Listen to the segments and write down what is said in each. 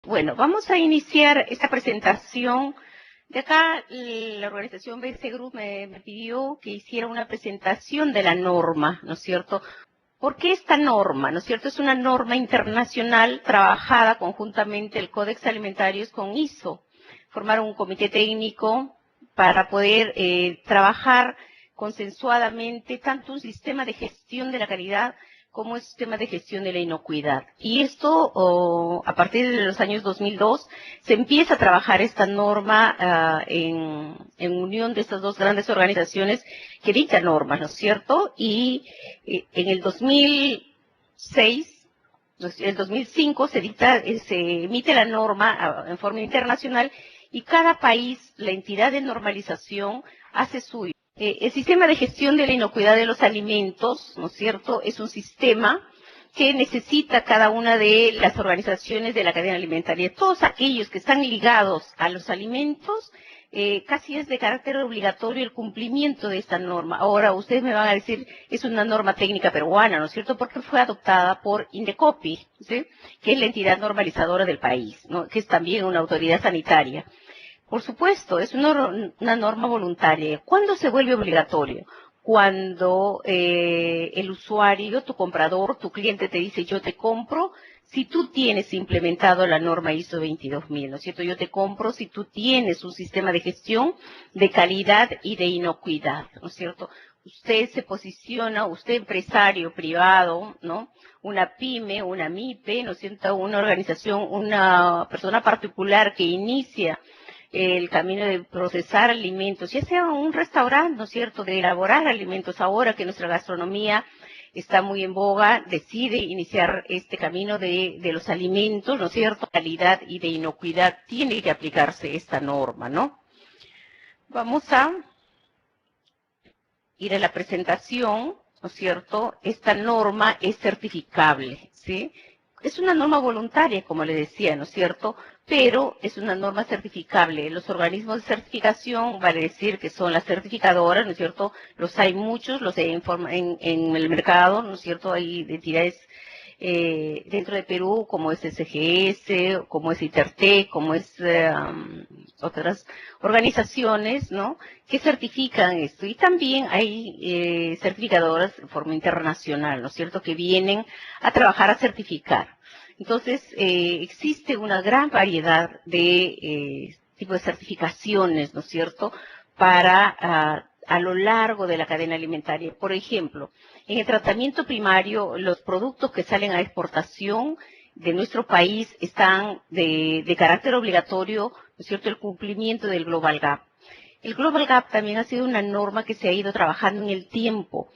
Bueno, vamos a iniciar esta presentación. De acá, la organización BC Group me pidió que hiciera una presentación de la norma, ¿no es cierto? ¿Por qué esta norma, no es cierto? Es una norma internacional trabajada conjuntamente el Códex Alimentarios con ISO. Formaron un comité técnico para poder trabajar consensuadamente tanto un sistema de gestión de la calidad como un sistema de gestión de la inocuidad. Y esto, a partir de los años 2002, se empieza a trabajar esta norma en unión de estas dos grandes organizaciones que dictan normas, ¿no es cierto? Y en el 2006, el 2005 se emite la norma en forma internacional y cada país, la entidad de normalización, hace suyo. El sistema de gestión de la inocuidad de los alimentos, ¿no es cierto?, es un sistema que necesita cada una de las organizaciones de la cadena alimentaria. Todos aquellos que están ligados a los alimentos, casi es de carácter obligatorio el cumplimiento de esta norma. Ahora, ustedes me van a decir, es una norma técnica peruana, ¿no es cierto?, porque fue adoptada por Indecopi, ¿sí?, que es la entidad normalizadora del país, ¿no?, que es también una autoridad sanitaria. Por supuesto, es una norma voluntaria. ¿Cuándo se vuelve obligatorio? Cuando el usuario, tu comprador, tu cliente te dice, yo te compro, si tú tienes implementado la norma ISO 22000, ¿no es cierto? Yo te compro si tú tienes un sistema de gestión de calidad y de inocuidad, ¿no es cierto? Usted se posiciona, usted empresario privado, ¿no?, una pyme, una MIPE, ¿no es cierto?, una organización, una persona particular que inicia el camino de procesar alimentos, ya sea un restaurante, ¿no es cierto?, de elaborar alimentos. Ahora que nuestra gastronomía está muy en boga, decide iniciar este camino de los alimentos, ¿no es cierto?, calidad y de inocuidad, tiene que aplicarse esta norma, ¿no? Vamos a ir a la presentación, ¿no es cierto? Esta norma es certificable, ¿sí? Es una norma voluntaria, como le decía, ¿no es cierto?, pero es una norma certificable. Los organismos de certificación, vale decir que son las certificadoras, ¿no es cierto?, los hay muchos, los hay en el mercado, ¿no es cierto?, hay entidades dentro de Perú, como es SGS, como es ITERTEC, como es otras organizaciones, ¿no?, que certifican esto. Y también hay certificadoras de forma internacional, ¿no es cierto?, que vienen a trabajar a certificar. Entonces, existe una gran variedad de tipos de certificaciones, ¿no es cierto?, para a lo largo de la cadena alimentaria. Por ejemplo, en el tratamiento primario, los productos que salen a exportación de nuestro país están de carácter obligatorio, ¿no es cierto?, el cumplimiento del Global Gap. El Global Gap también ha sido una norma que se ha ido trabajando en el tiempo.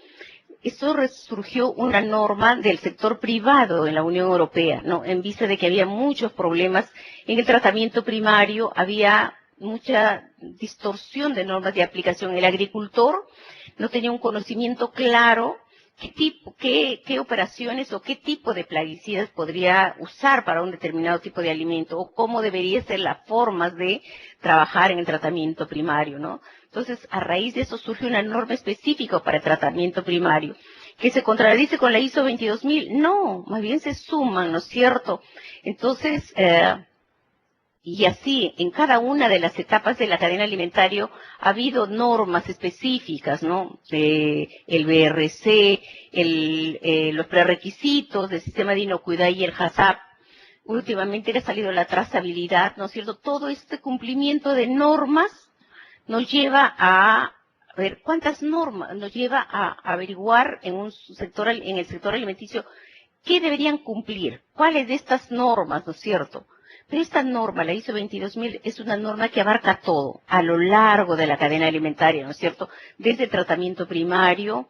Esto surgió una norma del sector privado en la Unión Europea, ¿no?, en vista de que había muchos problemas en el tratamiento primario, había mucha distorsión de normas de aplicación. El agricultor no tenía un conocimiento claro qué operaciones o qué tipo de plaguicidas podría usar para un determinado tipo de alimento o cómo deberían ser las formas de trabajar en el tratamiento primario, ¿no? Entonces, a raíz de eso surge una norma específica para el tratamiento primario, que se contradice con la ISO 22000. No, más bien se suman, ¿no es cierto? Entonces, y así, en cada una de las etapas de la cadena alimentaria ha habido normas específicas, ¿no? El BRC, los prerequisitos del sistema de inocuidad y el HACCP. Últimamente le ha salido la trazabilidad, ¿no es cierto? Todo este cumplimiento de normas nos lleva a ver cuántas normas, nos lleva a averiguar en el sector alimenticio qué deberían cumplir, cuáles de estas normas, ¿no es cierto? Pero esta norma, la ISO 22000, es una norma que abarca todo, a lo largo de la cadena alimentaria, ¿no es cierto? Desde el tratamiento primario,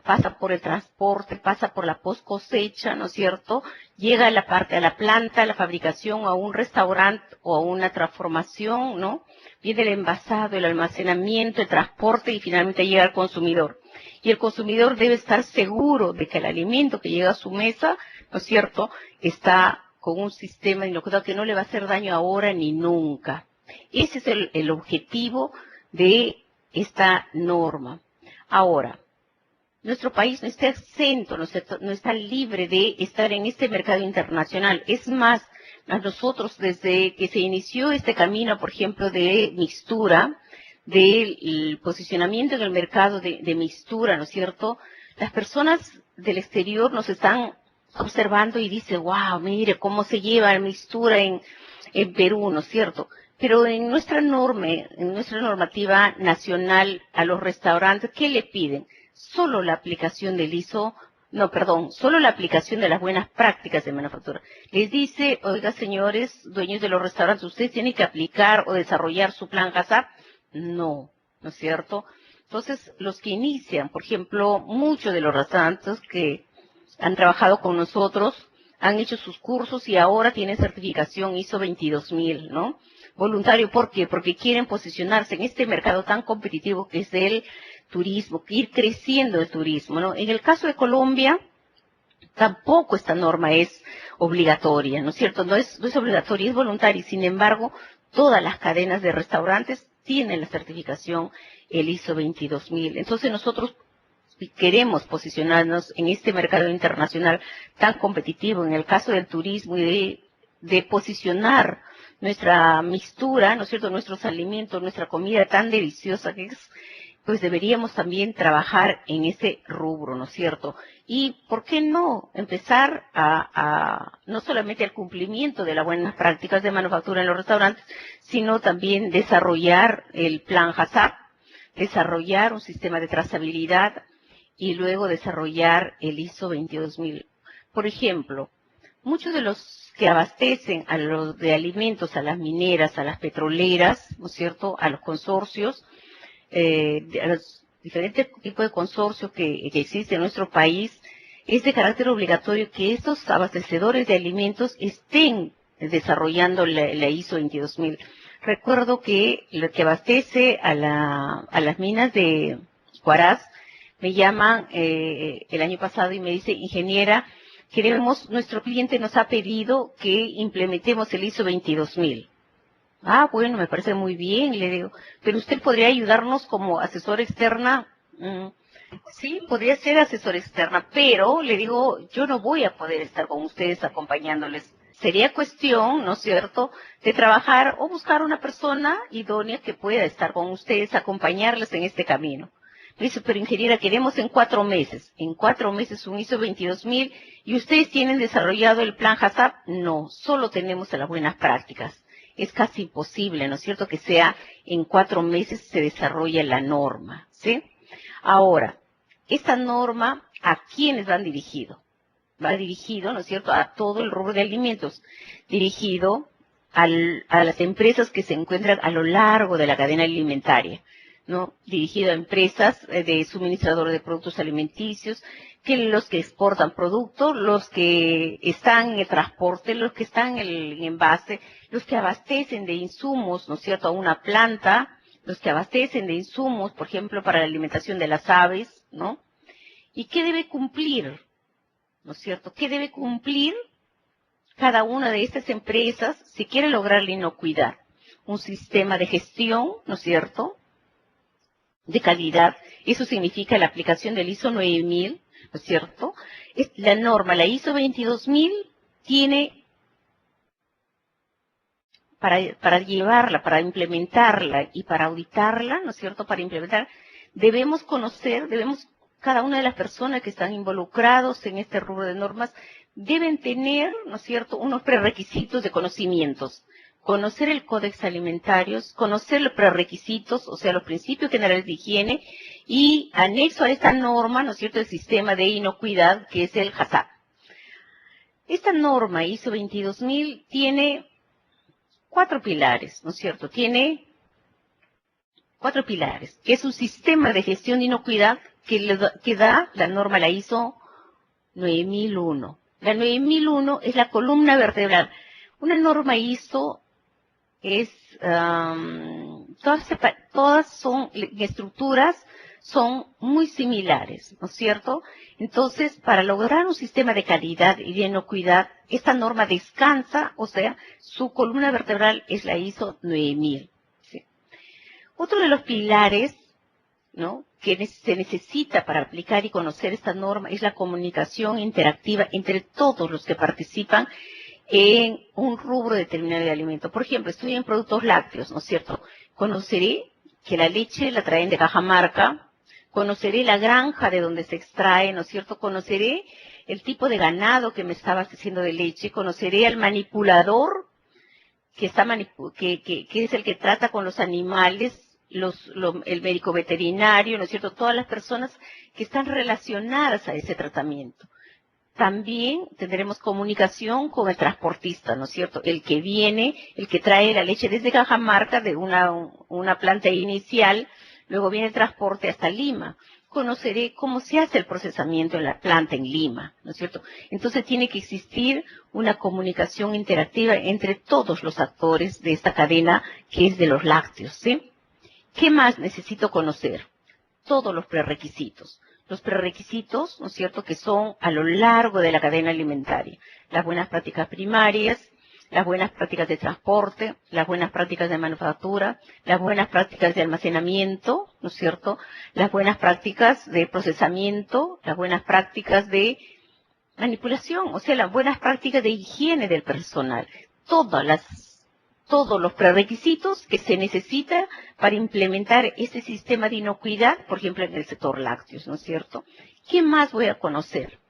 pasa por el transporte, pasa por la post cosecha, ¿no es cierto? Llega a la parte, a la planta, a la fabricación, a un restaurante o a una transformación, ¿no? Viene el envasado, el almacenamiento, el transporte y finalmente llega al consumidor. Y el consumidor debe estar seguro de que el alimento que llega a su mesa, ¿no es cierto?, está con un sistema inocuo que no le va a hacer daño ahora ni nunca. Ese es el objetivo de esta norma. Ahora, nuestro país no está exento, no está libre de estar en este mercado internacional. Es más, a nosotros desde que se inició este camino, por ejemplo, de mixtura, del posicionamiento en el mercado de mixtura, ¿no es cierto? Las personas del exterior nos están observando y dicen, wow, mire cómo se lleva la mixtura en Perú, ¿no es cierto? Pero en nuestra norma, en nuestra normativa nacional a los restaurantes, ¿qué le piden? Solo la aplicación del ISO, no, perdón, solo la aplicación de las buenas prácticas de manufactura. Les dice, oiga, señores, dueños de los restaurantes, ustedes tienen que aplicar o desarrollar su plan HACCP. No, ¿no es cierto? Entonces, los que inician, por ejemplo, muchos de los restaurantes que han trabajado con nosotros, han hecho sus cursos y ahora tienen certificación ISO 22000, ¿no? Voluntario, ¿por qué? Porque quieren posicionarse en este mercado tan competitivo que es el turismo, ir creciendo el turismo, ¿no? En el caso de Colombia, tampoco esta norma es obligatoria, ¿no es cierto? No es obligatoria, es voluntaria. Sin embargo, todas las cadenas de restaurantes tienen la certificación el ISO 22000. Entonces nosotros queremos posicionarnos en este mercado internacional tan competitivo, en el caso del turismo y de posicionar nuestra mixtura, ¿no es cierto?, nuestros alimentos, nuestra comida tan deliciosa que es, pues deberíamos también trabajar en ese rubro, ¿no es cierto? Y, ¿por qué no empezar no solamente al cumplimiento de las buenas prácticas de manufactura en los restaurantes, sino también desarrollar el plan HACCP, desarrollar un sistema de trazabilidad y luego desarrollar el ISO 22000. Por ejemplo, muchos de los que abastecen a los de alimentos, a las mineras, a las petroleras, ¿no es cierto?, a los consorcios, a los diferentes tipos de consorcios que existen en nuestro país, es de carácter obligatorio que estos abastecedores de alimentos estén desarrollando la ISO 22000. Recuerdo que lo que abastece a las minas de Huaraz me llaman el año pasado y me dice, ingeniera, nuestro cliente nos ha pedido que implementemos el ISO 22000. Ah, bueno, me parece muy bien, le digo, pero usted podría ayudarnos como asesor externa. Sí, podría ser asesor externa, pero le digo, yo no voy a poder estar con ustedes acompañándoles. Sería cuestión, ¿no es cierto?, de trabajar o buscar una persona idónea que pueda estar con ustedes, acompañarles en este camino. Me dice, pero ingeniera, queremos en 4 meses. En 4 meses un ISO 22000 y ustedes tienen desarrollado el plan HACCP. No, solo tenemos las buenas prácticas. Es casi imposible, ¿no es cierto?, que sea en 4 meses se desarrolle la norma, ¿sí? Ahora, esta norma, ¿a quiénes van dirigido? Va dirigido, ¿no es cierto?, a todo el rubro de alimentos, dirigido a las empresas que se encuentran a lo largo de la cadena alimentaria, ¿no? Dirigido a empresas de suministradores de productos alimenticios, que los que exportan productos, los que están en el transporte, los que están en el envase, los que abastecen de insumos, ¿no es cierto?, a una planta, los que abastecen de insumos, por ejemplo, para la alimentación de las aves, ¿no? ¿Y qué debe cumplir? ¿No es cierto? ¿Qué debe cumplir cada una de estas empresas si quiere lograr la inocuidad? Un sistema de gestión, ¿no es cierto?, de calidad. Eso significa la aplicación del ISO 9000, ¿no es cierto? La norma, la ISO 22000, tiene para llevarla, para implementarla y para auditarla, ¿no es cierto?, para implementar, debemos conocer, cada una de las personas que están involucrados en este rubro de normas, deben tener, ¿no es cierto?, unos prerequisitos de conocimientos. Conocer el Códex Alimentarios, conocer los prerequisitos, o sea, los principios generales de higiene, y anexo a esta norma, ¿no es cierto?, el sistema de inocuidad, que es el HACCP. Esta norma ISO 22000 tiene 4 pilares, ¿no es cierto? Tiene 4 pilares, que es un sistema de gestión de inocuidad que da la norma, la ISO 9001. La 9001 es la columna vertebral. Una norma ISO es, todas son estructuras, son muy similares, ¿no es cierto? Entonces, para lograr un sistema de calidad y de inocuidad, esta norma descansa, o sea, su columna vertebral es la ISO 9000. ¿Sí? Otro de los pilares, ¿no?, que se necesita para aplicar y conocer esta norma es la comunicación interactiva entre todos los que participan en un rubro determinado de alimento. Por ejemplo, estoy en productos lácteos, ¿no es cierto? Conoceré que la leche la traen de Cajamarca, conoceré la granja de donde se extrae, ¿no es cierto? Conoceré el tipo de ganado que me está abasteciendo de leche, conoceré al manipulador que es el que trata con los animales, el médico veterinario, ¿no es cierto? Todas las personas que están relacionadas a ese tratamiento. También tendremos comunicación con el transportista, ¿no es cierto? El que viene, el que trae la leche desde Cajamarca, de una planta inicial, luego viene el transporte hasta Lima. Conoceré cómo se hace el procesamiento en la planta en Lima, ¿no es cierto? Entonces tiene que existir una comunicación interactiva entre todos los actores de esta cadena que es de los lácteos, ¿sí? ¿Qué más necesito conocer? Todos los prerequisitos. Los prerequisitos, ¿no es cierto?, que son a lo largo de la cadena alimentaria. Las buenas prácticas primarias, las buenas prácticas de transporte, las buenas prácticas de manufactura, las buenas prácticas de almacenamiento, ¿no es cierto?, las buenas prácticas de procesamiento, las buenas prácticas de manipulación, o sea, las buenas prácticas de higiene del personal. Todos los prerequisitos que se necesita para implementar ese sistema de inocuidad, por ejemplo, en el sector lácteos, ¿no es cierto? ¿Qué más voy a conocer?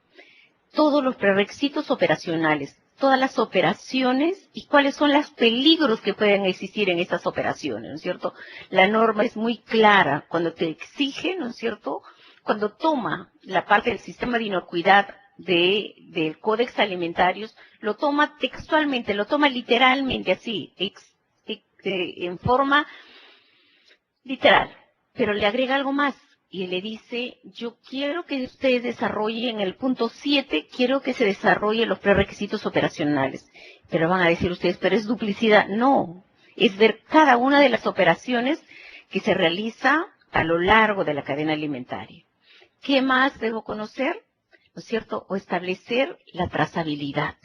Todos los prerequisitos operacionales, todas las operaciones y cuáles son los peligros que pueden existir en estas operaciones, ¿no es cierto? La norma es muy clara cuando te exige, ¿no es cierto?, cuando toma la parte del sistema de inocuidad del Códex Alimentarios, lo toma textualmente, lo toma literalmente así, en forma literal, pero le agrega algo más y le dice, yo quiero que ustedes desarrollen el punto 7, quiero que se desarrollen los prerequisitos operacionales. Pero van a decir ustedes, pero es duplicidad. No, es ver cada una de las operaciones que se realiza a lo largo de la cadena alimentaria. ¿Qué más debo conocer? ¿No es cierto? O establecer la trazabilidad.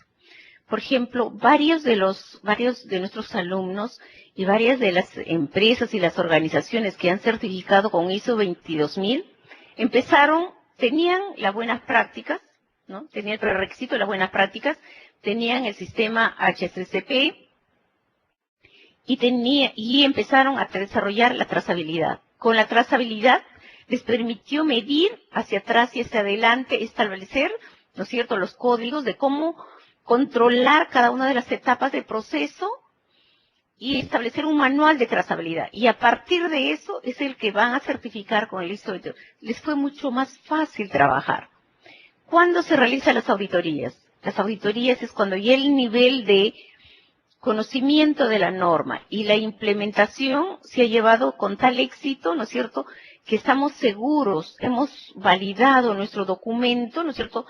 Por ejemplo, varios de nuestros alumnos y varias de las empresas y las organizaciones que han certificado con ISO 22000 tenían las buenas prácticas, ¿no? Tenían el prerequisito de las buenas prácticas, tenían el sistema HACCP y empezaron a desarrollar la trazabilidad. Con la trazabilidad les permitió medir hacia atrás y hacia adelante, establecer, ¿no es cierto?, los códigos de cómo controlar cada una de las etapas del proceso y establecer un manual de trazabilidad. Y a partir de eso es el que van a certificar con el ISO 22000. Les fue mucho más fácil trabajar. ¿Cuándo se realizan las auditorías? Las auditorías es cuando ya el nivel de conocimiento de la norma y la implementación se ha llevado con tal éxito, ¿no es cierto?, que estamos seguros, hemos validado nuestro documento, ¿no es cierto?,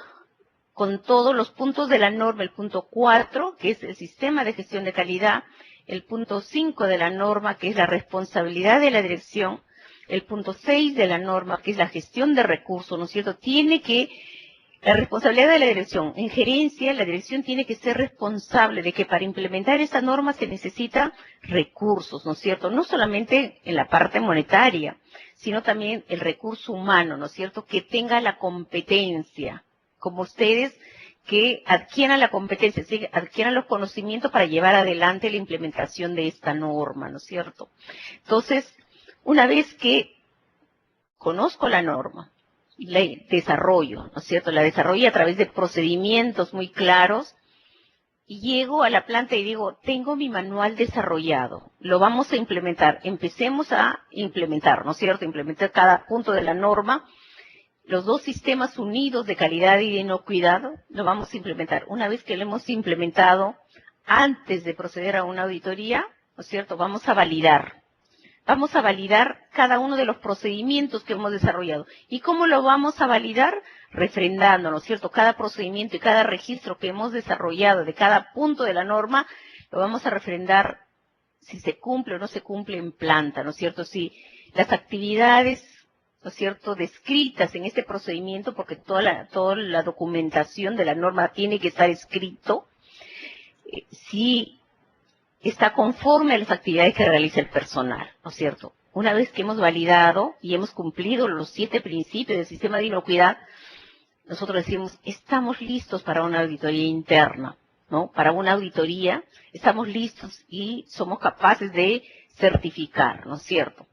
con todos los puntos de la norma, el punto 4, que es el sistema de gestión de calidad, el punto 5 de la norma, que es la responsabilidad de la dirección, el punto 6 de la norma, que es la gestión de recursos, ¿no es cierto? La responsabilidad de la dirección, en gerencia, la dirección tiene que ser responsable de que para implementar esta norma se necesita recursos, ¿no es cierto? No solamente en la parte monetaria, sino también el recurso humano, ¿no es cierto? Que tenga la competencia, como ustedes que adquieran la competencia, ¿sí?, adquieran los conocimientos para llevar adelante la implementación de esta norma, ¿no es cierto? Entonces, una vez que conozco la norma, la desarrollo, ¿no es cierto? La desarrollo a través de procedimientos muy claros y llego a la planta y digo, tengo mi manual desarrollado, lo vamos a implementar. Empecemos a implementar, ¿no es cierto? Implementar cada punto de la norma. Los dos sistemas unidos de calidad y de inocuidad lo vamos a implementar. Una vez que lo hemos implementado, antes de proceder a una auditoría, ¿no es cierto? Vamos a validar cada uno de los procedimientos que hemos desarrollado. ¿Y cómo lo vamos a validar? Refrendando, ¿no es cierto? Cada procedimiento y cada registro que hemos desarrollado de cada punto de la norma, lo vamos a refrendar si se cumple o no se cumple en planta, ¿no es cierto? Si las actividades, ¿no es cierto?, descritas en este procedimiento, porque toda la documentación de la norma tiene que estar escrito, si está conforme a las actividades que realiza el personal, ¿no es cierto? Una vez que hemos validado y hemos cumplido los 7 principios del sistema de inocuidad, nosotros decimos, estamos listos para una auditoría interna, ¿no? Para una auditoría, estamos listos y somos capaces de certificar, ¿no es cierto?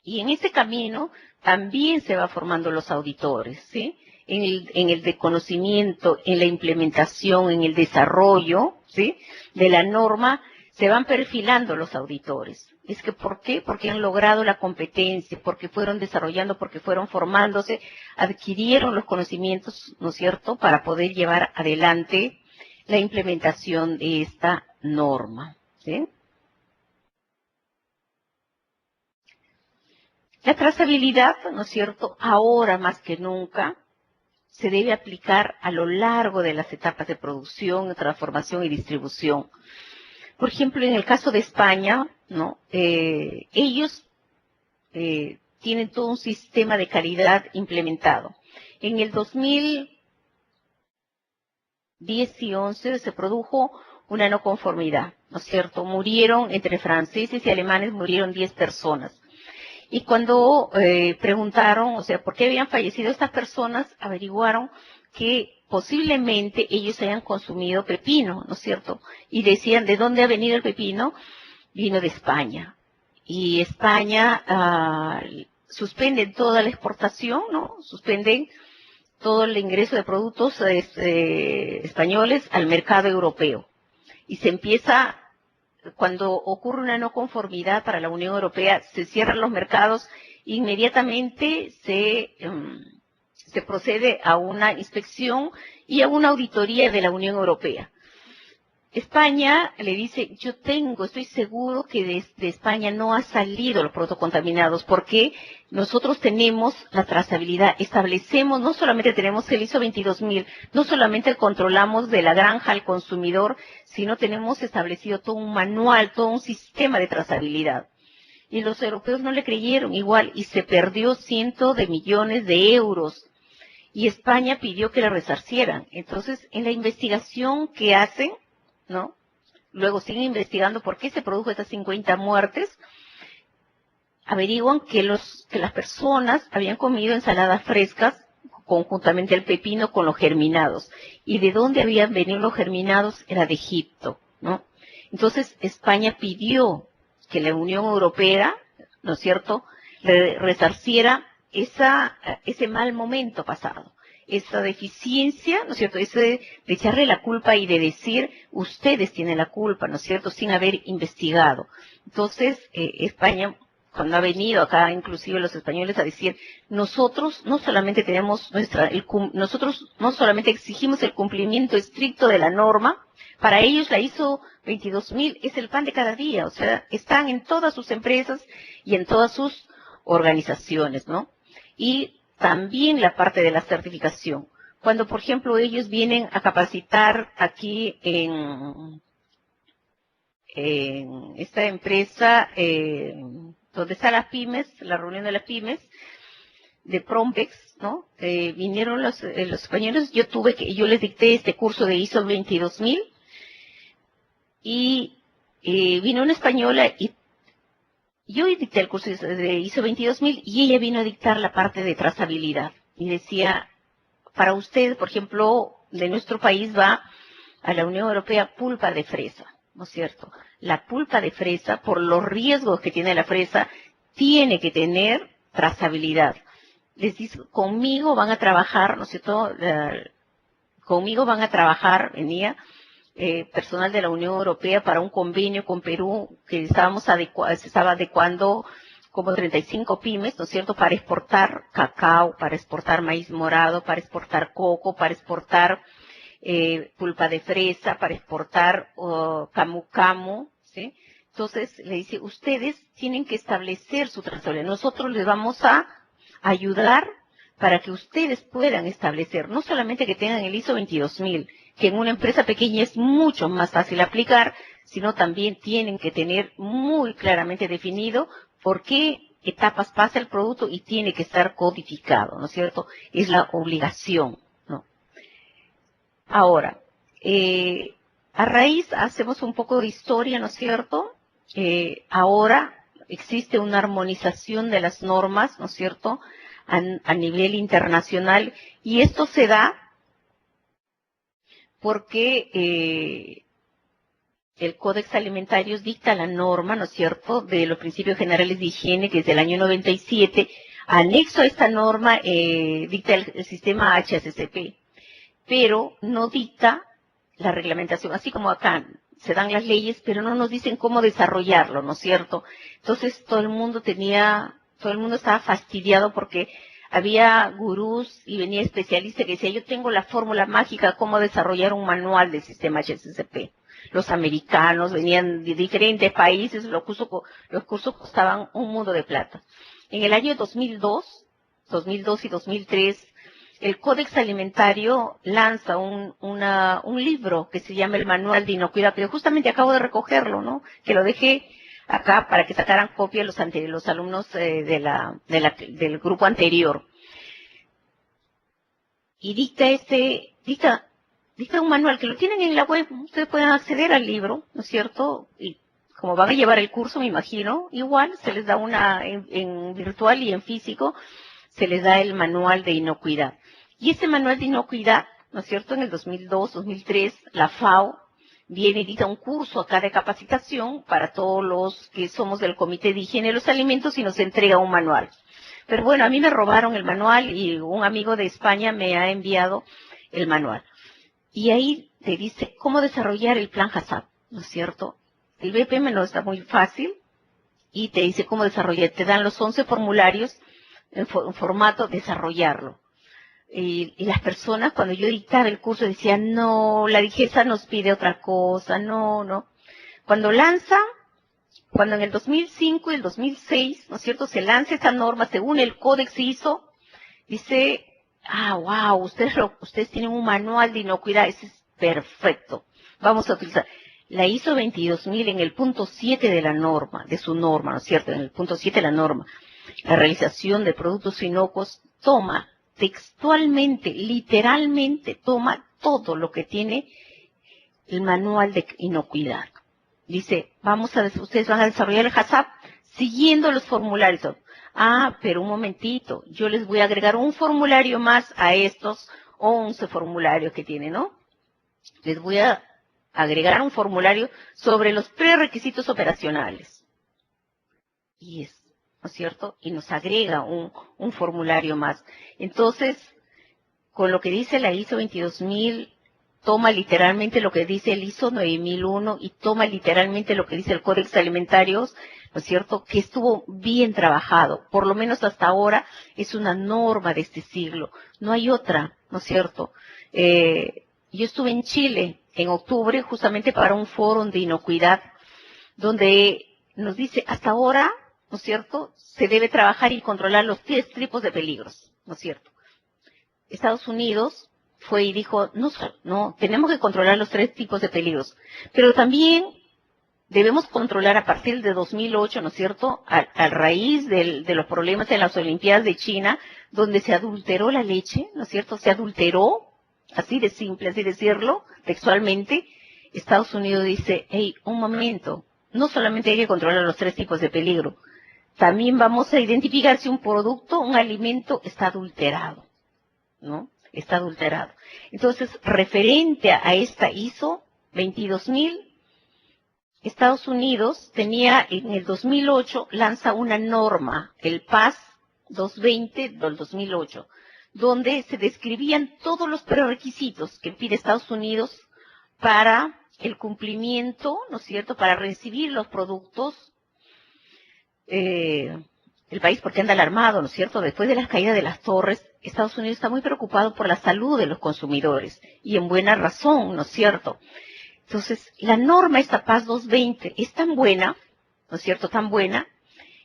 Y en ese camino también se va formando los auditores, ¿sí? En el de conocimiento, en la implementación, en el desarrollo, ¿sí? De la norma, se van perfilando los auditores. Es que, ¿por qué? Porque han logrado la competencia, porque fueron desarrollando, porque fueron formándose, adquirieron los conocimientos, ¿no es cierto?, para poder llevar adelante la implementación de esta norma, ¿sí? La trazabilidad, ¿no es cierto?, ahora más que nunca se debe aplicar a lo largo de las etapas de producción, transformación y distribución. Por ejemplo, en el caso de España, ¿no? Ellos tienen todo un sistema de calidad implementado. En el 2010 y 11 se produjo una no conformidad, ¿no es cierto? Murieron, entre franceses y alemanes, murieron 10 personas. Y cuando preguntaron, o sea, por qué habían fallecido estas personas, averiguaron que posiblemente ellos hayan consumido pepino, ¿no es cierto? Y decían, ¿de dónde ha venido el pepino? Vino de España. Y España suspende toda la exportación, ¿no? Suspenden todo el ingreso de productos españoles al mercado europeo. Y se empieza, cuando ocurre una no conformidad para la Unión Europea, se cierran los mercados, inmediatamente se procede a una inspección y a una auditoría de la Unión Europea. España le dice, estoy seguro que desde España no ha salido los productos contaminados, porque nosotros tenemos la trazabilidad, establecemos, no solamente tenemos el ISO 22000, no solamente controlamos de la granja al consumidor, sino tenemos establecido todo un manual, todo un sistema de trazabilidad. Y los europeos no le creyeron igual, y se perdió cientos de millones de euros. Y España pidió que la resarcieran. Entonces, en la investigación que hacen, ¿no? Luego siguen investigando por qué se produjo estas 50 muertes. Averiguan que las personas habían comido ensaladas frescas conjuntamente el pepino con los germinados. Y de dónde habían venido los germinados era de Egipto, ¿no? Entonces España pidió que la Unión Europea, ¿no es cierto?, resarciera ese mal momento pasado, esa deficiencia, ¿no es cierto?, ese de echarle la culpa y de decir, ustedes tienen la culpa, ¿no es cierto?, sin haber investigado. Entonces, España, cuando ha venido acá, inclusive los españoles, a decir, nosotros no solamente nosotros no solamente exigimos el cumplimiento estricto de la norma, para ellos la ISO 22000 es el pan de cada día, o sea, están en todas sus empresas y en todas sus organizaciones, ¿no? Y también la parte de la certificación. Cuando, por ejemplo, ellos vienen a capacitar aquí en esta empresa, donde están las pymes, la reunión de las pymes, de Prompex, ¿no? Vinieron los españoles, yo les dicté este curso de ISO 22000 y vino una española y yo dicté el curso de ISO 22000 y ella vino a dictar la parte de trazabilidad. Y decía, para usted, por ejemplo, de nuestro país va a la Unión Europea pulpa de fresa, ¿no es cierto? La pulpa de fresa, por los riesgos que tiene la fresa, tiene que tener trazabilidad. Les dice, conmigo van a trabajar, ¿no es cierto? Conmigo van a trabajar, venía personal de la Unión Europea para un convenio con Perú que se estaba adecuando como 35 pymes, ¿no es cierto?, para exportar cacao, para exportar maíz morado, para exportar coco, para exportar pulpa de fresa, para exportar camu camu, ¿sí? Entonces le dice, ustedes tienen que establecer su trazabilidad. Nosotros les vamos a ayudar para que ustedes puedan establecer, no solamente que tengan el ISO 22000, que en una empresa pequeña es mucho más fácil aplicar, sino también tienen que tener muy claramente definido por qué etapas pasa el producto y tiene que estar codificado, ¿no es cierto? Es la obligación, ¿no? Ahora, a raíz, hacemos un poco de historia, ¿no es cierto? Ahora existe una armonización de las normas, ¿no es cierto?, a nivel internacional, y esto se da porque el Códex Alimentarios dicta la norma, ¿no es cierto?, de los principios generales de higiene, que es del año 97. Anexo a esta norma dicta el sistema HACCP, pero no dicta la reglamentación, así como acá se dan las leyes, pero no nos dicen cómo desarrollarlo, ¿no es cierto? Entonces todo el mundo estaba fastidiado porque había gurús y venía especialistas que decía, yo tengo la fórmula mágica cómo desarrollar un manual del sistema HACCP. Los americanos venían de diferentes países, los cursos costaban un mundo de plata. En el año 2002 y 2003, el Códex Alimentario lanza un libro que se llama el Manual de Inocuidad, pero justamente acabo de recogerlo, ¿no? Que lo dejé acá para que sacaran copia los alumnos del grupo anterior. Y dicta un manual que lo tienen en la web, ustedes pueden acceder al libro, ¿no es cierto? Y como van a llevar el curso, me imagino, igual se les da en virtual y en físico, se les da el manual de inocuidad. Y ese manual de inocuidad, ¿no es cierto? En el 2002, 2003, la FAO viene y dicta un curso acá de capacitación para todos los que somos del Comité de Higiene de los Alimentos y nos entrega un manual. Pero bueno, a mí me robaron el manual y un amigo de España me ha enviado el manual. Y ahí te dice cómo desarrollar el plan HACCP, ¿no es cierto? El BPM no está muy fácil y te dice cómo desarrollar. Te dan los 11 formularios en formato desarrollarlo. Y las personas, cuando yo dictaba el curso, decían, no, la DIGESA nos pide otra cosa, no. Cuando en el 2005 y el 2006, ¿no es cierto?, se lanza esta norma según el Códex ISO, dice, wow, ustedes tienen un manual de inocuidad, ese es perfecto. Vamos a utilizar la ISO 22000 en el punto 7 de la norma, de su norma, ¿no es cierto?, en el punto 7 de la norma. La realización de productos inocuos toma textualmente, literalmente, toma todo lo que tiene el manual de inocuidad. Dice, ustedes van a desarrollar el HACCP siguiendo los formularios. Pero un momentito, yo les voy a agregar un formulario más a estos 11 formularios que tienen, ¿no? Les voy a agregar un formulario sobre los prerequisitos operacionales. ¿No es cierto? Y nos agrega un formulario más. Entonces, con lo que dice la ISO 22000, toma literalmente lo que dice el ISO 9001 y toma literalmente lo que dice el Códex Alimentarios, ¿no es cierto?, que estuvo bien trabajado. Por lo menos hasta ahora es una norma de este siglo. No hay otra, ¿no es cierto? Yo estuve en Chile en octubre justamente para un foro de inocuidad donde nos dice hasta ahora, ¿no es cierto?, se debe trabajar y controlar los 10 tipos de peligros, ¿no es cierto? Estados Unidos fue y dijo, no, tenemos que controlar los 3 tipos de peligros, pero también debemos controlar a partir de 2008, ¿no es cierto?, a raíz de los problemas en las Olimpiadas de China, donde se adulteró la leche, ¿no es cierto?, se adulteró, así de simple, así decirlo, textualmente. Estados Unidos dice, hey, un momento, no solamente hay que controlar los 3 tipos de peligro, también vamos a identificar si un producto, un alimento está adulterado, ¿no? Está adulterado. Entonces, referente a esta ISO 22000, Estados Unidos tenía en el 2008, lanza una norma, el PAS 220 del 2008, donde se describían todos los prerequisitos que pide Estados Unidos para el cumplimiento, ¿no es cierto?, para recibir los productos. El país, porque anda alarmado, ¿no es cierto? Después de las caídas de las torres, Estados Unidos está muy preocupado por la salud de los consumidores, y en buena razón, ¿no es cierto? Entonces, la norma esta PAS 220 es tan buena, ¿no es cierto?, tan buena,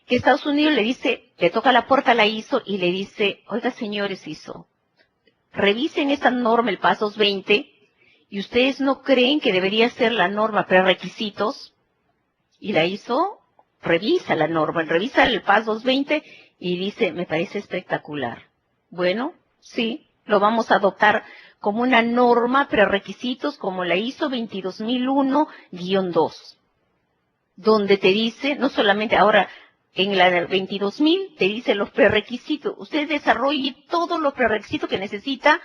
que Estados Unidos le toca la puerta a la ISO y le dice, oiga, señores ISO, revisen esta norma, el PAS 220, y ustedes no creen que debería ser la norma prerequisitos, y la ISO revisa la norma, revisa el PAS 220 y dice, me parece espectacular. Bueno, sí, lo vamos a adoptar como una norma, prerequisitos como la ISO 22001-2, donde te dice, no solamente ahora, en la 22000 te dice los prerequisitos, usted desarrolle todos los prerequisitos que necesita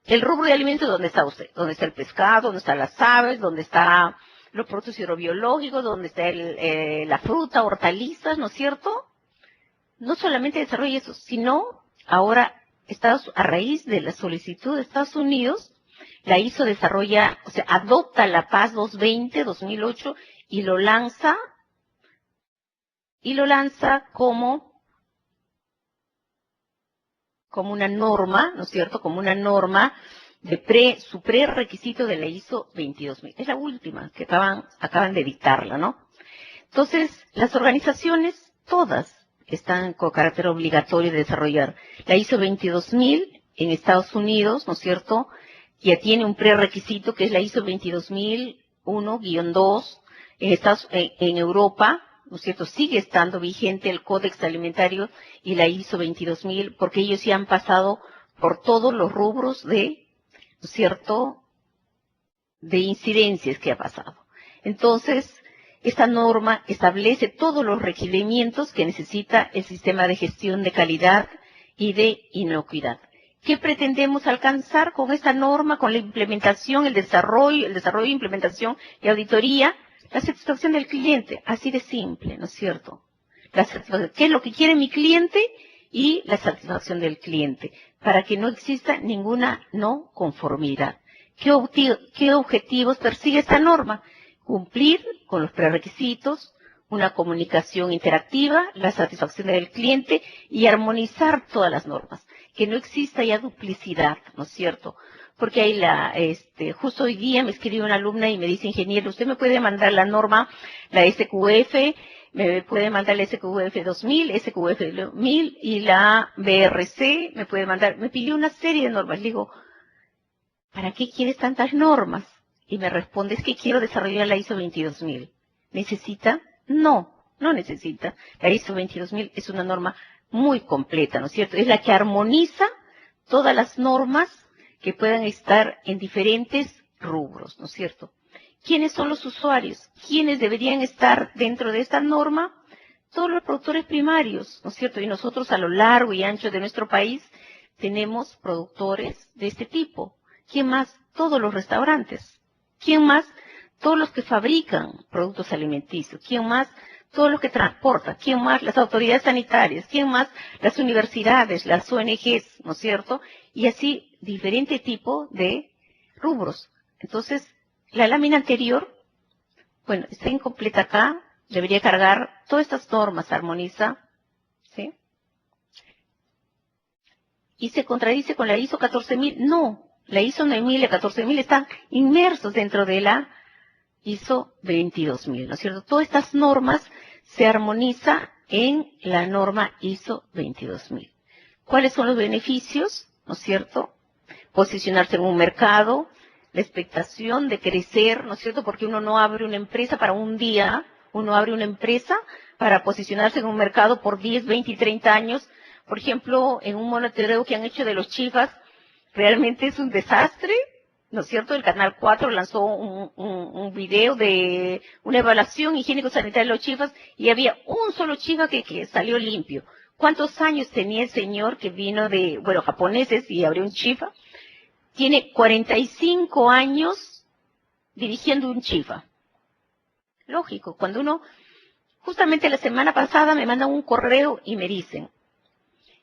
El rubro de alimentos, ¿dónde está usted? ¿Dónde está el pescado? ¿Dónde están las aves? ¿Dónde están los productos hidrobiológicos? ¿Dónde está la fruta, hortalizas, ¿no es cierto? No solamente desarrolla eso, sino ahora a raíz de la solicitud de Estados Unidos, la ISO desarrolla, o sea, adopta la Paz 220, 2008 y lo lanza como una norma, ¿no es cierto? Como una norma de su prerequisito de la ISO 22000. Es la última que acaban de dictarla, ¿no? Entonces, las organizaciones, todas, están con carácter obligatorio de desarrollar la ISO 22000 en Estados Unidos, ¿no es cierto? Ya tiene un prerequisito que es la ISO 22001-2 en Europa, ¿no es cierto? Sigue estando vigente el Códex Alimentario y la ISO 22000 porque ellos ya han pasado por todos los rubros de, ¿no es cierto?, de incidencias que ha pasado. Entonces, esta norma establece todos los requerimientos que necesita el sistema de gestión de calidad y de inocuidad. ¿Qué pretendemos alcanzar con esta norma, con la implementación, el desarrollo, implementación y auditoría? La satisfacción del cliente, así de simple, ¿no es cierto? ¿Qué es lo que quiere mi cliente? Y la satisfacción del cliente, para que no exista ninguna no conformidad. ¿Qué objetivos persigue esta norma? Cumplir con los prerequisitos, una comunicación interactiva, la satisfacción del cliente y armonizar todas las normas. Que no exista ya duplicidad, ¿no es cierto? Porque hay justo hoy día me escribió una alumna y me dice, ingeniero, usted me puede mandar la norma, la SQF, me puede mandar la SQF 2000, SQF 1000 y la BRC, me pidió una serie de normas. Le digo, ¿para qué quieres tantas normas? Y me responde, es que quiero desarrollar la ISO 22000. ¿Necesita? No, no necesita. La ISO 22000 es una norma muy completa, ¿no es cierto? Es la que armoniza todas las normas que puedan estar en diferentes rubros, ¿no es cierto? ¿Quiénes son los usuarios? ¿Quiénes deberían estar dentro de esta norma? Todos los productores primarios, ¿no es cierto? Y nosotros a lo largo y ancho de nuestro país tenemos productores de este tipo. ¿Quién más? Todos los restaurantes. ¿Quién más? Todos los que fabrican productos alimenticios. ¿Quién más? Todos los que transportan. ¿Quién más? Las autoridades sanitarias. ¿Quién más? Las universidades, las ONGs, ¿no es cierto? Y así, diferente tipo de rubros. Entonces, la lámina anterior, bueno, está incompleta acá, debería cargar todas estas normas, armoniza, ¿sí? ¿Y se contradice con la ISO 14000? No, la ISO 9000 y la 14000 están inmersos dentro de la ISO 22000, ¿no es cierto? Todas estas normas se armonizan en la norma ISO 22000. ¿Cuáles son los beneficios? ¿No es cierto? Posicionarse en un mercado, la expectación de crecer, ¿no es cierto? Porque uno no abre una empresa para un día, uno abre una empresa para posicionarse en un mercado por 10, 20 y 30 años. Por ejemplo, en un monitoreo que han hecho de los chifas, realmente es un desastre, ¿no es cierto? El Canal 4 lanzó un video de una evaluación higiénico-sanitaria de los chifas y había un solo chifa que salió limpio. ¿Cuántos años tenía el señor que vino de, bueno, japoneses y abrió un chifa? Tiene 45 años dirigiendo un chifa. Lógico, cuando uno, justamente la semana pasada me mandan un correo y me dicen,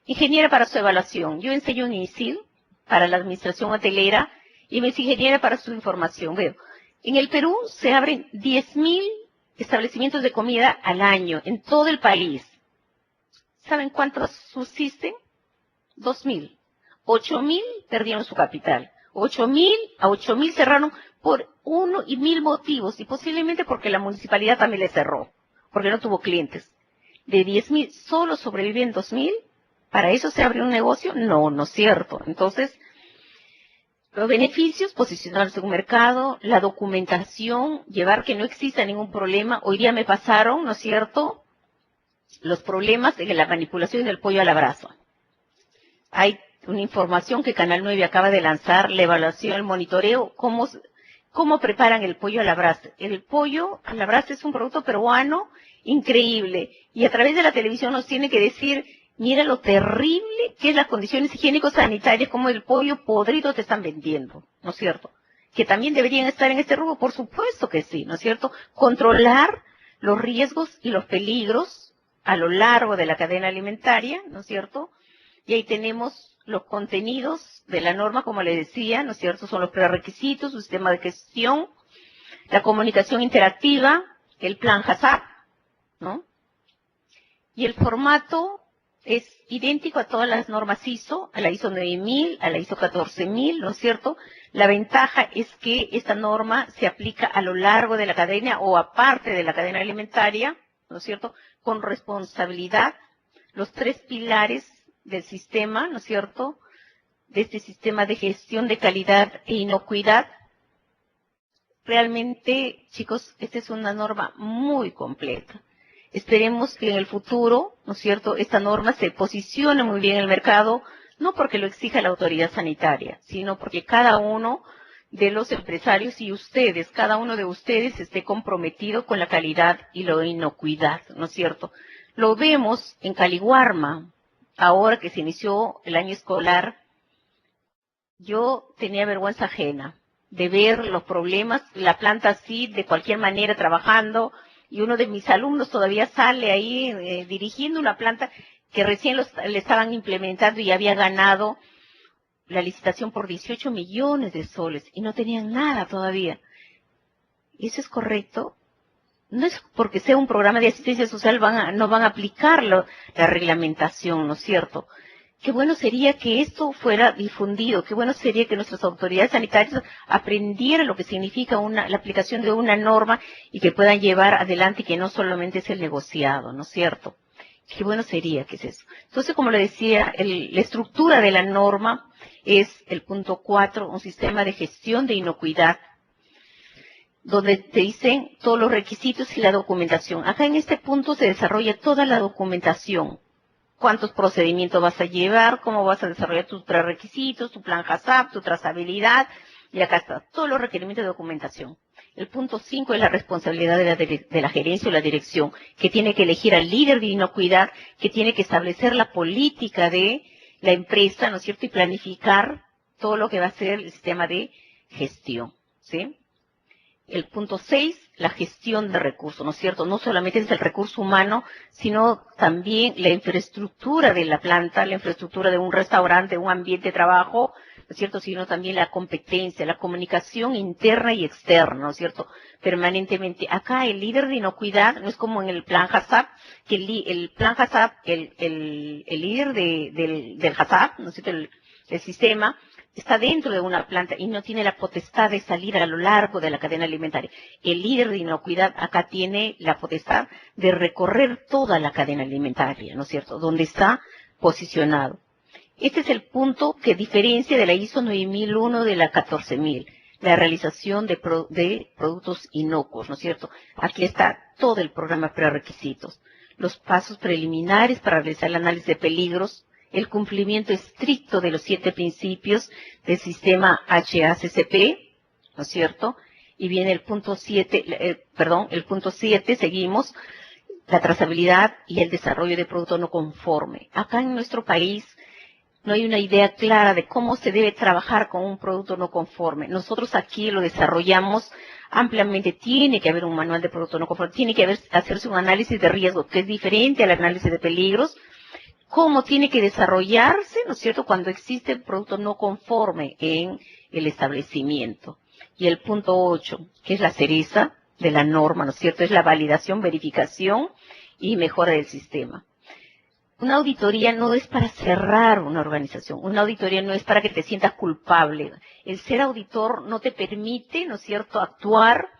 ingeniera para su evaluación, yo enseño en ISIL para la administración hotelera y me dice ingeniera para su información. Veo, en el Perú se abren 10.000 establecimientos de comida al año en todo el país. ¿Saben cuántos subsisten? 2.000. 8.000 perdieron su capital. 8.000 cerraron por 1.000 motivos y posiblemente porque la municipalidad también le cerró, porque no tuvo clientes. De 10.000 solo sobreviven 2.000. ¿Para eso se abre un negocio? No, no es cierto. Entonces, los beneficios, posicionarse en un mercado, la documentación, llevar que no exista ningún problema. Hoy día me pasaron, ¿no es cierto?, los problemas en la manipulación del pollo a la brasa. Hay una información que Canal 9 acaba de lanzar, la evaluación, el monitoreo, cómo preparan el pollo a la brasa. El pollo a la brasa es un producto peruano increíble y a través de la televisión nos tiene que decir Mira lo terrible que es las condiciones higiénico-sanitarias, como el pollo podrido te están vendiendo, ¿no es cierto? Que también deberían estar en este rubro, por supuesto que sí, ¿no es cierto? Controlar los riesgos y los peligros a lo largo de la cadena alimentaria, ¿no es cierto? Y ahí tenemos los contenidos de la norma, como le decía, ¿no es cierto? Son los prerequisitos, su sistema de gestión, la comunicación interactiva, el plan HACCP, ¿no? Y el formato es idéntico a todas las normas ISO, a la ISO 9000, a la ISO 14000, ¿no es cierto? La ventaja es que esta norma se aplica a lo largo de la cadena o aparte de la cadena alimentaria, ¿no es cierto? Con responsabilidad, los tres pilares del sistema, ¿no es cierto? De este sistema de gestión de calidad e inocuidad. Realmente, chicos, esta es una norma muy completa. Esperemos que en el futuro, ¿no es cierto?, esta norma se posicione muy bien en el mercado, no porque lo exija la autoridad sanitaria, sino porque cada uno de los empresarios y ustedes, cada uno de ustedes esté comprometido con la calidad y la inocuidad, ¿no es cierto? Lo vemos en Caliwarma, ahora que se inició el año escolar. Yo tenía vergüenza ajena de ver los problemas, la planta así, de cualquier manera, trabajando, y uno de mis alumnos todavía sale ahí dirigiendo una planta que recién le estaban implementando y había ganado la licitación por 18 millones de soles y no tenían nada todavía. ¿Eso es correcto? No es porque sea un programa de asistencia social no van a aplicar la reglamentación, ¿no es cierto? Qué bueno sería que esto fuera difundido, qué bueno sería que nuestras autoridades sanitarias aprendieran lo que significa la aplicación de una norma y que puedan llevar adelante que no solamente es el negociado, ¿no es cierto? Qué bueno sería que es eso. Entonces, como le decía, la estructura de la norma es el punto 4, un sistema de gestión de inocuidad, donde te dicen todos los requisitos y la documentación. Acá en este punto se desarrolla toda la documentación. Cuántos procedimientos vas a llevar, cómo vas a desarrollar tus prerequisitos, tu plan HACCP, tu trazabilidad, y acá está, todos los requerimientos de documentación. El punto 5 es la responsabilidad de la gerencia o la dirección, que tiene que elegir al líder de inocuidad, que tiene que establecer la política de la empresa, ¿no es cierto?, y planificar todo lo que va a ser el sistema de gestión, ¿sí? El punto 6, la gestión de recursos, ¿no es cierto? No solamente es el recurso humano, sino también la infraestructura de la planta, la infraestructura de un restaurante, un ambiente de trabajo, ¿no es cierto? Sino también la competencia, la comunicación interna y externa, ¿no es cierto? Permanentemente. Acá el líder de inocuidad no es como en el plan HACCP, que el plan HACCP, el líder del HACCP, ¿no es cierto? El sistema, está dentro de una planta y no tiene la potestad de salir a lo largo de la cadena alimentaria. El líder de inocuidad acá tiene la potestad de recorrer toda la cadena alimentaria, ¿no es cierto?, donde está posicionado. Este es el punto que diferencia de la ISO 9001 de la 14000, la realización de productos inocuos, ¿no es cierto? Aquí está todo el programa de prerequisitos, los pasos preliminares para realizar el análisis de peligros, el cumplimiento estricto de los 7 principios del sistema HACCP, ¿no es cierto? Y viene el punto 7, el punto 7, seguimos, la trazabilidad y el desarrollo de producto no conforme. Acá en nuestro país no hay una idea clara de cómo se debe trabajar con un producto no conforme. Nosotros aquí lo desarrollamos ampliamente. Tiene que haber un manual de producto no conforme, tiene que hacerse un análisis de riesgo, que es diferente al análisis de peligros, cómo tiene que desarrollarse, ¿no es cierto?, cuando existe un producto no conforme en el establecimiento. Y el punto 8, que es la cereza de la norma, ¿no es cierto?, es la validación, verificación y mejora del sistema. Una auditoría no es para cerrar una organización, una auditoría no es para que te sientas culpable. El ser auditor no te permite, ¿no es cierto?, actuar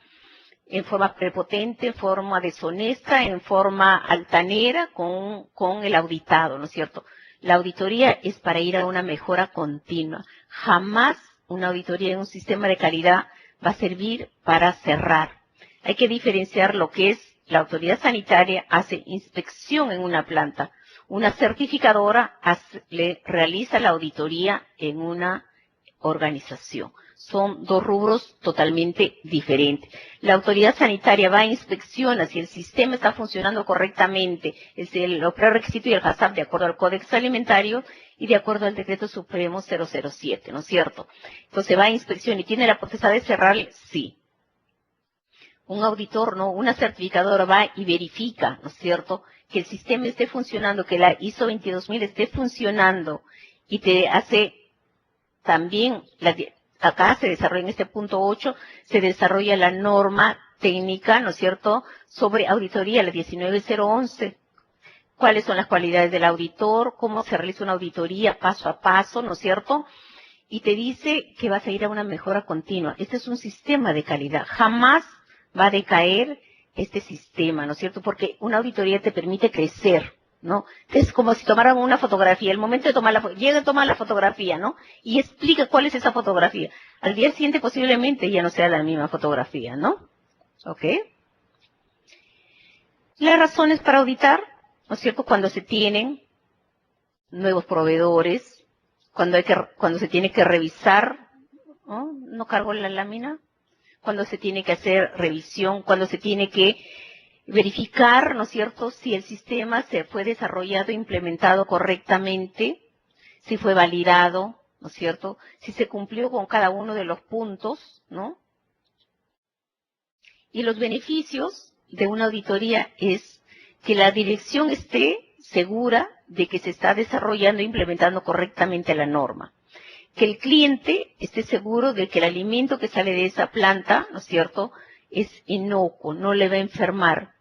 en forma prepotente, en forma deshonesta, en forma altanera con el auditado, ¿no es cierto? La auditoría es para ir a una mejora continua. Jamás una auditoría en un sistema de calidad va a servir para cerrar. Hay que diferenciar lo que es la autoridad sanitaria, hace inspección en una planta. Una certificadora le realiza la auditoría en una organización. son dos rubros totalmente diferentes. La autoridad sanitaria va a inspeccionar si el sistema está funcionando correctamente, es decir, los prerequisitos y el HACCP de acuerdo al Códex Alimentario y de acuerdo al Decreto Supremo 007, ¿no es cierto? Entonces va a inspección y tiene la potestad de cerrar, sí. Un auditor, ¿no? Una certificadora va y verifica, ¿no es cierto?, que el sistema esté funcionando, que la ISO 22000 esté funcionando y te hace también, acá se desarrolla en este punto 8, se desarrolla la norma técnica, ¿no es cierto?, sobre auditoría, la 19011. ¿Cuáles son las cualidades del auditor? ¿Cómo se realiza una auditoría paso a paso, ¿no es cierto? Y te dice que vas a ir a una mejora continua. Este es un sistema de calidad. Jamás va a decaer este sistema, ¿no es cierto? Porque una auditoría te permite crecer, ¿no? Es como si tomáramos una fotografía. El momento de tomar llega a tomar la fotografía, ¿no? Y explica cuál es esa fotografía. Al día siguiente posiblemente ya no sea la misma fotografía, ¿no? ¿Ok? Las razones para auditar, ¿no es cierto? Cuando se tienen nuevos proveedores, cuando se tiene que revisar, ¿no? ¿No cargo la lámina? Cuando se tiene que hacer revisión, cuando se tiene que verificar, ¿no es cierto?, si el sistema se fue desarrollado e implementado correctamente, si fue validado, ¿no es cierto?, si se cumplió con cada uno de los puntos, ¿no? Y los beneficios de una auditoría es que la dirección esté segura de que se está desarrollando e implementando correctamente la norma. Que el cliente esté seguro de que el alimento que sale de esa planta, ¿no es cierto?, es inocuo, no le va a enfermar.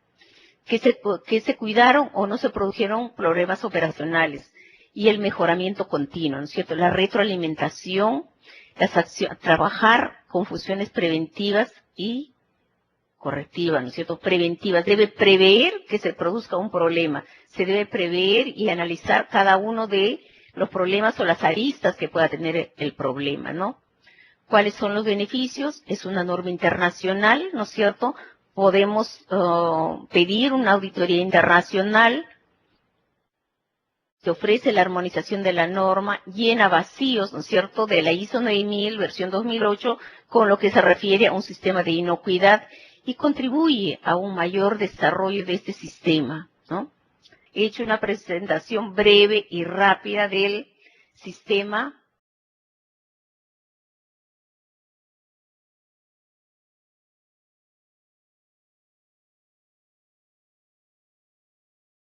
Que se cuidaron o no se produjeron problemas operacionales. Y el mejoramiento continuo, ¿no es cierto?, la retroalimentación, trabajar con funciones preventivas y correctiva, ¿no es cierto?, preventivas. Debe prever que se produzca un problema. Se debe prever y analizar cada uno de los problemas o las aristas que pueda tener el problema, ¿no? ¿Cuáles son los beneficios? Es una norma internacional, ¿no es cierto? Podemos pedir una auditoría internacional que ofrece la armonización de la norma, llena vacíos, ¿no es cierto?, de la ISO 9000, versión 2008, con lo que se refiere a un sistema de inocuidad y contribuye a un mayor desarrollo de este sistema, ¿no? He hecho una presentación breve y rápida del sistema